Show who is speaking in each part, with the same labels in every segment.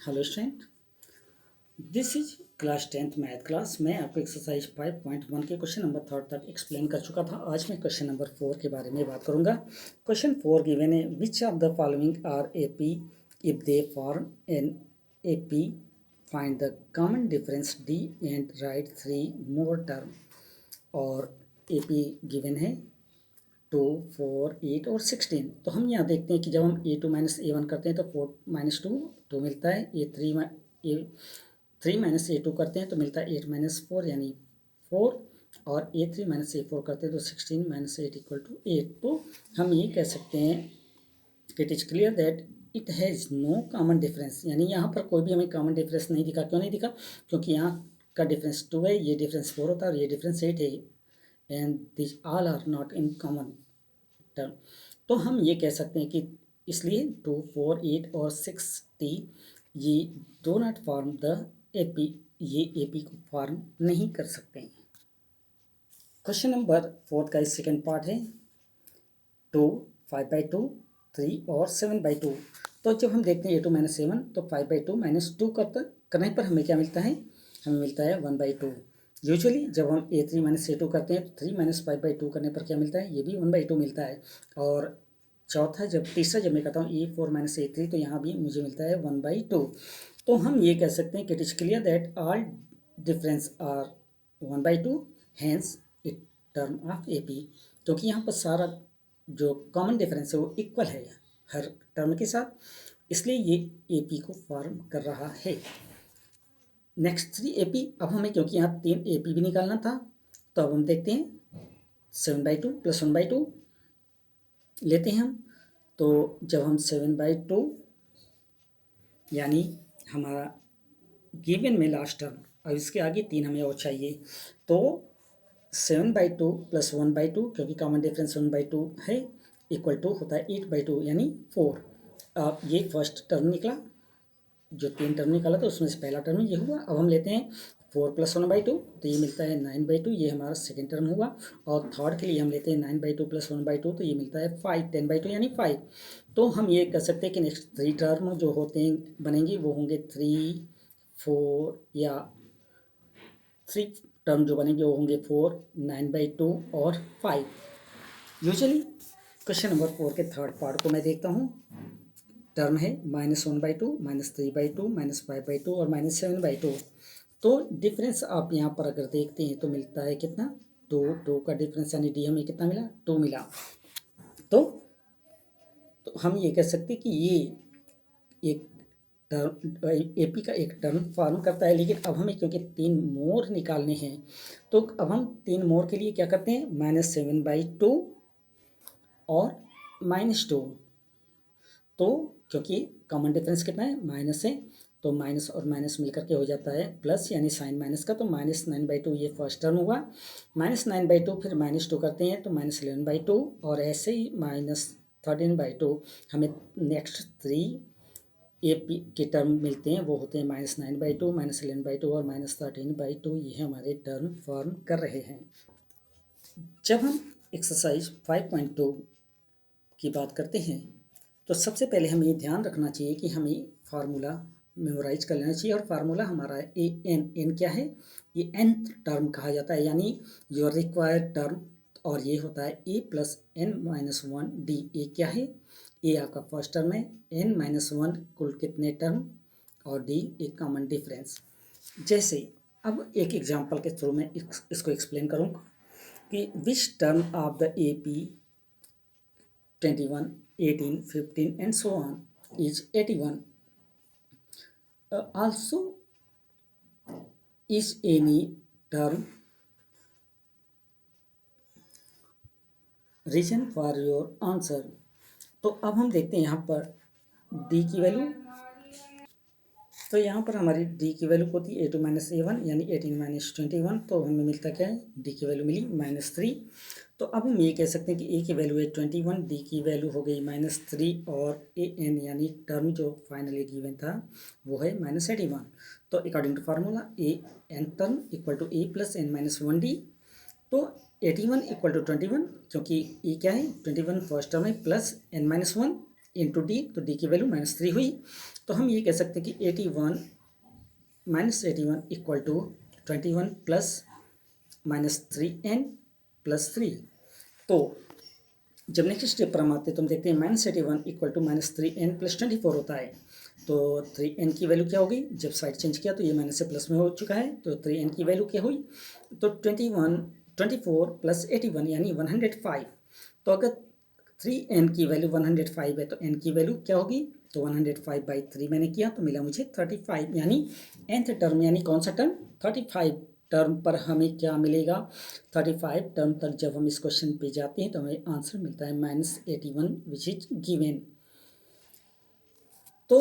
Speaker 1: Hello student, this is class 10th math class. मैं आपको exercise 5.1 के क्वेश्चन नंबर 3 तक एक्सप्लेन कर चुका था। आज मैं क्वेश्चन नंबर 4 के बारे में बात करूंगा। क्वेश्चन 4 गिवन है, which of the following are AP if they form an AP, find the common difference D and write 3 more term. और एपी गिवन है 2, 4, 8 और 16। तो हम यहाँ देखते हैं कि जब हम A2 माइनस A1 करते हैं तो 4 माइनस 2 2 मिलता है। A3 माइनस A2 करते हैं तो मिलता है 8 माइनस 4 यानी 4। और A3 माइनस A4 करते हैं तो 16 माइनस 8 इक्वल टू 8। तो हम ये कह सकते हैं कि it is clear that it has no common difference, यानी यहाँ पर कोई भी हमें कॉमन डिफरेंस नहीं दिखा। क्यों नहीं दिखा? क्योंकि यहाँ का डिफरेंस 2 है, ये डिफरेंस 4 होता है और ये डिफरेंस 8 है, and this all are not in common term. तो हम ये कह सकते हैं कि इसलिए 2, 4, 8 और 60 ये do not form the AP, ये एपी को फॉर्म नहीं कर सकते हैं। क्वेश्चन नंबर 4 का सेकंड पार्ट है 2, 5/2, 3 और 7/2। तो जब हम देखते हैं A2 माइनस A1 तो 5/2 माइनस 2 करने पर हमें क्या मिलता है? हमें मिलता है 1/2। यूजुअली जब हम A3 माइनस A2 करते हैं तो 3 माइनस 5/2 करने पर क्या मिलता है? ये भी 1/2 मिलता है। और तीसरा जब मैं करता हूँ A4 माइनस A3 तो यहाँ भी मुझे मिलता है 1/2। तो हम ये कह सकते हैं कि it is clear that all difference are 1/2, hence it term of AP। क्योंकि यहाँ पर सारा जो कॉमन डिफरेंस है वो इक्वल है हर टर्म के साथ, इसलिए ये AP को फॉर्म कर रहा है। Next 3 AP। अब हमें क्योंकि यहाँ 3 AP भी निकालना था तो अब हम देखते हैं 7/2 प्लस 1/2 लेते हैं हम। तो जब हम 7/2 यानी हमारा गिवन में लास्ट टर्म, अब इसके आगे 3 हमें और चाहिए, तो 7/2 प्लस 1/2 क्योंकि कॉमन डिफरेंस 1/2 है इक्वल टू होता है 8/2 यानी 4। अब ये फर्स्ट टर्म निकला, जो 3 टर्म निकाला था उसमें से पहला टर्म ये हुआ। अब हम लेते हैं 4 प्लस 1/2 तो ये मिलता है 9/2, ये हमारा सेकेंड टर्म हुआ। और थर्ड के लिए हम लेते हैं 9/2 प्लस 1/2 तो ये मिलता है 5, 10/2 यानी 5। तो हम ये कह सकते हैं कि नेक्स्ट 3 टर्म जो होते हैं बनेंगे वो होंगे 3, 4 या 3 टर्म जो बनेंगे वो होंगे 4, 9/2 और 5। यूजुअली क्वेश्चन नंबर 4 के थर्ड पार्ट को मैं देखता हूँ। टर्म है -1/2, -3/2, -5/2 और -7/2। तो डिफरेंस आप यहाँ पर अगर देखते हैं तो मिलता है कितना? 2 का डिफरेंस यानी डी हमें कितना मिला? 2 मिला। तो हम ये कह सकते हैं कि ये एक टर्म एपी का एक टर्म फॉर्म करता है। लेकिन अब हमें क्योंकि 3 मोर निकालने हैं तो अब हम 3 मोर के लिए क्या करते हैं? -7/2 और -2। तो क्योंकि कॉमन डिफरेंस कितना है? माइनस है, तो माइनस और माइनस मिलकर के हो जाता है प्लस, यानी साइन माइनस का। तो -9/2 ये फर्स्ट टर्म हुआ। -9/2 फिर -2 करते हैं तो -11/2 और ऐसे ही -13/2। हमें नेक्स्ट 3 AP के टर्म मिलते हैं, वो होते हैं -9/2, -11/2 और -13/2। ये हमारे टर्म फॉर्म कर रहे हैं। जब हम एक्सरसाइज 5.2 की बात करते हैं तो सबसे पहले हमें ये ध्यान रखना चाहिए कि हमें फार्मूला मेमोराइज कर लेना चाहिए। और फार्मूला हमारा है एन क्या है? ये nth टर्म कहा जाता है, यानी योर रिक्वायर्ड टर्म। और ये होता है a प्लस n-1 d। ए क्या है? ए आपका फर्स्ट टर्म है, n-1 कुल कितने टर्म, और d एक कॉमन डिफरेंस। जैसे अब एक एग्जांपल के थ्रू मैं इसको एक्सप्लेन करूँगा कि which term of the AP 21, 18, 15 and so on is 81. Also is any term reason for your answer। तो अब हम देखते हैं यहाँ पर d की वैल्यू। तो यहाँ पर हमारी d की वैल्यू होती है A2 माइनस A1 यानी 18 माइनस 21। तो हमें मिलता क्या है? d की वैल्यू मिली -3। तो अब हम ये कह सकते हैं कि a की वैल्यू है 21, d की वैल्यू हो गई -3 और an यानी टर्म जो फाइनली गिवन था वो है -81। तो according to formula a n term equal to a plus n-1d। तो 81 इक्वल टू 21, क्योंकि e क्या है? 21 फर्स्ट टर्म है, प्लस n-1 इंटू डी, तो डी की वैल्यू -3 हुई। तो हम ये कह सकते हैं कि 81 minus 81 equal to 21 plus -3n plus 3। तो जब नेक्स्ट स्टेप पर हम आते हैं तो हम देखते हैं -81 इक्वल टू -3n प्लस 24 होता है। तो 3n की वैल्यू क्या होगी, जब साइड चेंज किया तो ये माइनस से प्लस में हो चुका है, तो 3n की वैल्यू क्या हुई, तो 24 प्लस 81 यानी 105। तो अगर 3n की वैल्यू 105 है तो n की वैल्यू क्या होगी, तो 105/3 मैंने किया तो मिला मुझे 35, यानी nth टर्म, यानी कौन सा टर्म, 35 टर्म पर हमें क्या मिलेगा, 35 टर्म तक जब हम इस क्वेश्चन पे जाते हैं तो हमें आंसर मिलता है -81 विच इज गिवन। तो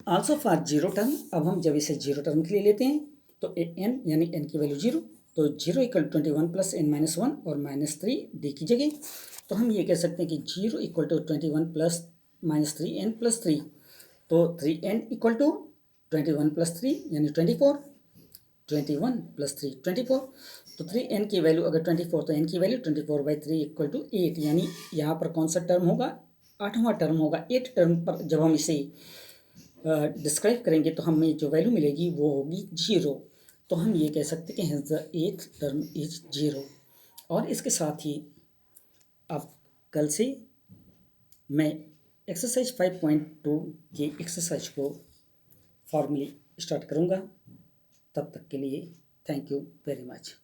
Speaker 1: आल्सो फॉर जीरो टर्म, अब हम जब इसे जीरो टर्म के लिए लेते हैं तो n यानी n की वैल्यू जीरो, तो 0 इक्वल 21 प्लस n-1 और -3 डी की जगह। तो हम ये कह सकते हैं कि 0 equal to 21 plus -3n plus 3, तो 3n इक्वल टू 21 प्लस 3 यानी 24, 21 प्लस 3 24। तो 3n की वैल्यू अगर 24 तो n की वैल्यू 24/3 इक्वल टू 8, यानी यहाँ पर कौन सा टर्म होगा, 8वां टर्म होगा। 8 टर्म पर जब हम इसे डिस्क्राइब करेंगे तो हमें जो वैल्यू मिलेगी वो होगी 0। तो हम ये कह सकते हैं कि hence the 8th term is 0। और इसके साथ ही अब कल से मैं एक्सरसाइज 5.2 की एक्सरसाइज को फॉर्मली स्टार्ट करूँगा। तब तक के लिए थैंक यू वेरी मच।